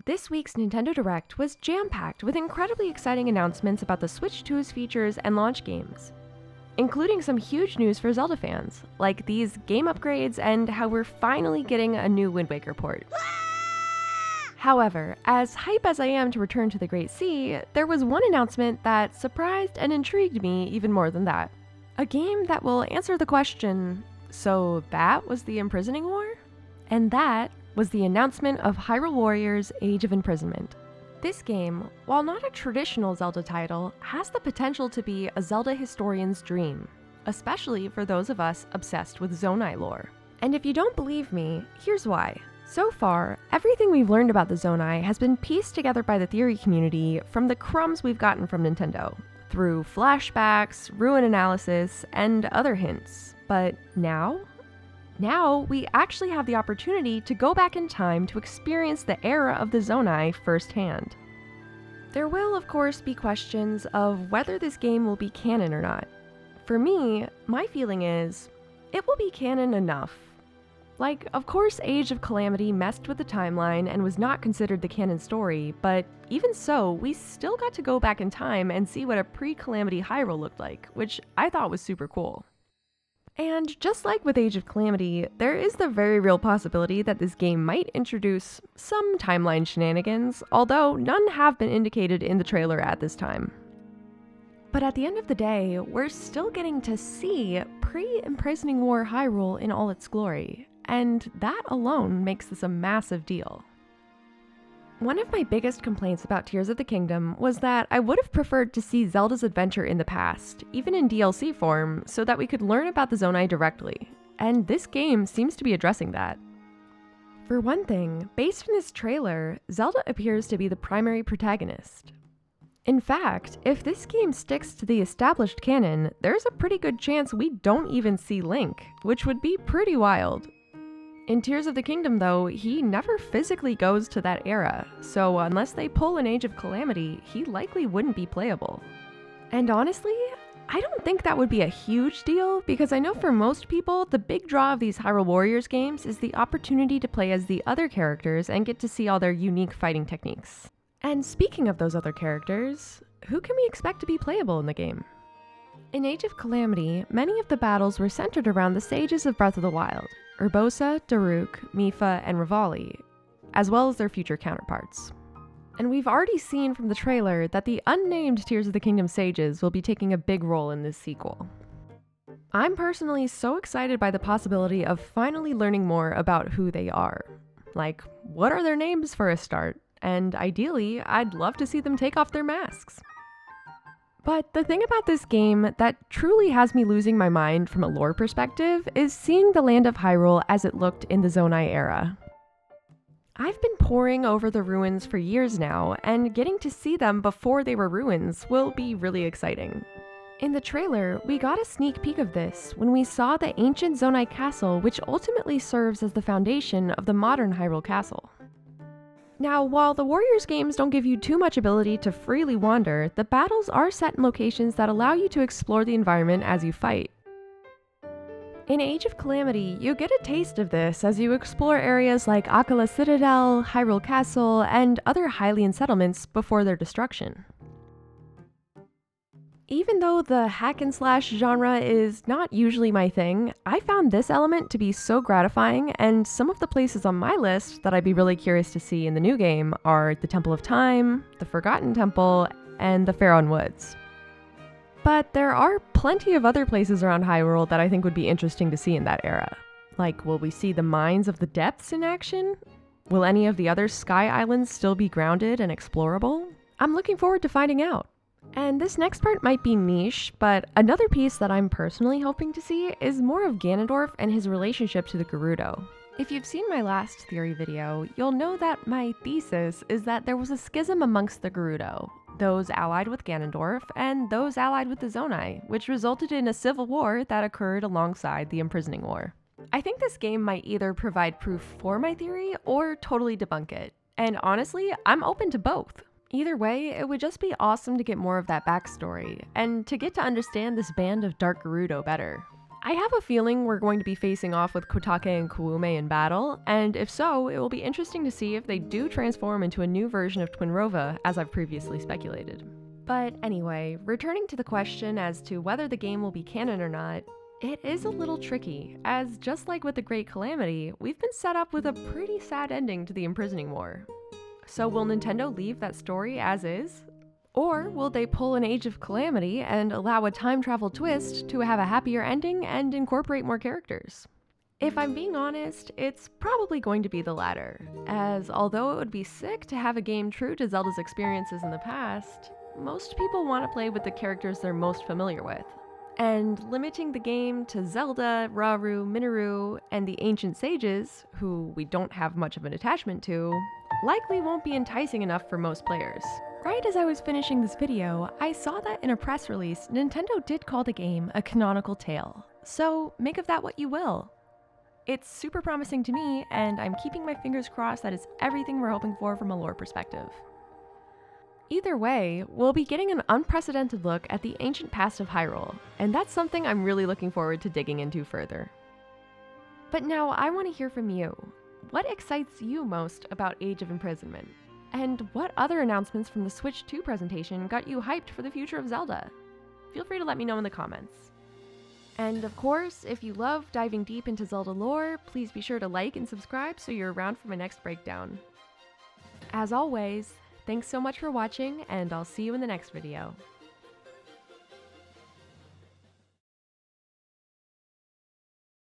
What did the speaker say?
This week's Nintendo Direct was jam-packed with incredibly exciting announcements about the Switch 2's features and launch games, including some huge news for Zelda fans, like these game upgrades and how we're finally getting a new Wind Waker port. However, as hype as I am to return to the Great Sea, there was one announcement that surprised and intrigued me even more than that. A game that will answer the question, so that was the Imprisoning War? And that was the announcement of Hyrule Warriors Age of Imprisonment. This game, while not a traditional Zelda title, has the potential to be a Zelda historian's dream, especially for those of us obsessed with Zonai lore. And if you don't believe me, here's why. So far, everything we've learned about the Zonai has been pieced together by the theory community from the crumbs we've gotten from Nintendo, through flashbacks, ruin analysis, and other hints. But now we actually have the opportunity to go back in time to experience the era of the Zonai firsthand. There will, of course, be questions of whether this game will be canon or not. For me, my feeling is, it will be canon enough. Like, of course Age of Calamity messed with the timeline and was not considered the canon story, but even so, we still got to go back in time and see what a pre-Calamity Hyrule looked like, which I thought was super cool. And just like with Age of Calamity, there is the very real possibility that this game might introduce some timeline shenanigans, although none have been indicated in the trailer at this time. But at the end of the day, we're still getting to see pre-Imprisoning War Hyrule in all its glory, and that alone makes this a massive deal. One of my biggest complaints about Tears of the Kingdom was that I would have preferred to see Zelda's adventure in the past, even in DLC form, so that we could learn about the Zonai directly, and this game seems to be addressing that. For one thing, based on this trailer, Zelda appears to be the primary protagonist. In fact, if this game sticks to the established canon, there's a pretty good chance we don't even see Link, which would be pretty wild. In Tears of the Kingdom, though, he never physically goes to that era, so unless they pull an Age of Calamity, he likely wouldn't be playable. And honestly, I don't think that would be a huge deal, because I know for most people, the big draw of these Hyrule Warriors games is the opportunity to play as the other characters and get to see all their unique fighting techniques. And speaking of those other characters, who can we expect to be playable in the game? In Age of Calamity, many of the battles were centered around the sages of Breath of the Wild, Urbosa, Daruk, Mipha, and Revali, as well as their future counterparts. And we've already seen from the trailer that the unnamed Tears of the Kingdom sages will be taking a big role in this sequel. I'm personally so excited by the possibility of finally learning more about who they are. Like, what are their names for a start? And ideally, I'd love to see them take off their masks. But the thing about this game that truly has me losing my mind from a lore perspective is seeing the land of Hyrule as it looked in the Zonai era. I've been poring over the ruins for years now, and getting to see them before they were ruins will be really exciting. In the trailer, we got a sneak peek of this when we saw the ancient Zonai castle, which ultimately serves as the foundation of the modern Hyrule Castle. Now, while the Warriors games don't give you too much ability to freely wander, the battles are set in locations that allow you to explore the environment as you fight. In Age of Calamity, you get a taste of this as you explore areas like Akkala Citadel, Hyrule Castle, and other Hylian settlements before their destruction. Even though the hack and slash genre is not usually my thing, I found this element to be so gratifying, and some of the places on my list that I'd be really curious to see in the new game are the Temple of Time, the Forgotten Temple, and the Faron Woods. But there are plenty of other places around Hyrule that I think would be interesting to see in that era. Like, will we see the Mines of the Depths in action? Will any of the other Sky Islands still be grounded and explorable? I'm looking forward to finding out. And this next part might be niche, but another piece that I'm personally hoping to see is more of Ganondorf and his relationship to the Gerudo. If you've seen my last theory video, you'll know that my thesis is that there was a schism amongst the Gerudo, those allied with Ganondorf and those allied with the Zonai, which resulted in a civil war that occurred alongside the Imprisoning War. I think this game might either provide proof for my theory or totally debunk it, and honestly, I'm open to both. Either way, it would just be awesome to get more of that backstory, and to get to understand this band of Dark Gerudo better. I have a feeling we're going to be facing off with Kotake and Kuume in battle, and if so, it will be interesting to see if they do transform into a new version of Twinrova, as I've previously speculated. But anyway, returning to the question as to whether the game will be canon or not, it is a little tricky, as just like with the Great Calamity, we've been set up with a pretty sad ending to the Imprisoning War. So will Nintendo leave that story as is? Or will they pull an Age of Calamity and allow a time travel twist to have a happier ending and incorporate more characters? If I'm being honest, it's probably going to be the latter, as although it would be sick to have a game true to Zelda's experiences in the past, most people want to play with the characters they're most familiar with. And limiting the game to Zelda, Rauru, Minoru, and the Ancient Sages, who we don't have much of an attachment to, likely won't be enticing enough for most players. Right as I was finishing this video, I saw that in a press release, Nintendo did call the game a canonical tale, so make of that what you will. It's super promising to me, and I'm keeping my fingers crossed that it's everything we're hoping for from a lore perspective. Either way, we'll be getting an unprecedented look at the ancient past of Hyrule, and that's something I'm really looking forward to digging into further. But now I want to hear from you. What excites you most about Age of Imprisonment? And what other announcements from the Switch 2 presentation got you hyped for the future of Zelda? Feel free to let me know in the comments. And of course, if you love diving deep into Zelda lore, please be sure to like and subscribe so you're around for my next breakdown. As always, thanks so much for watching, and I'll see you in the next video.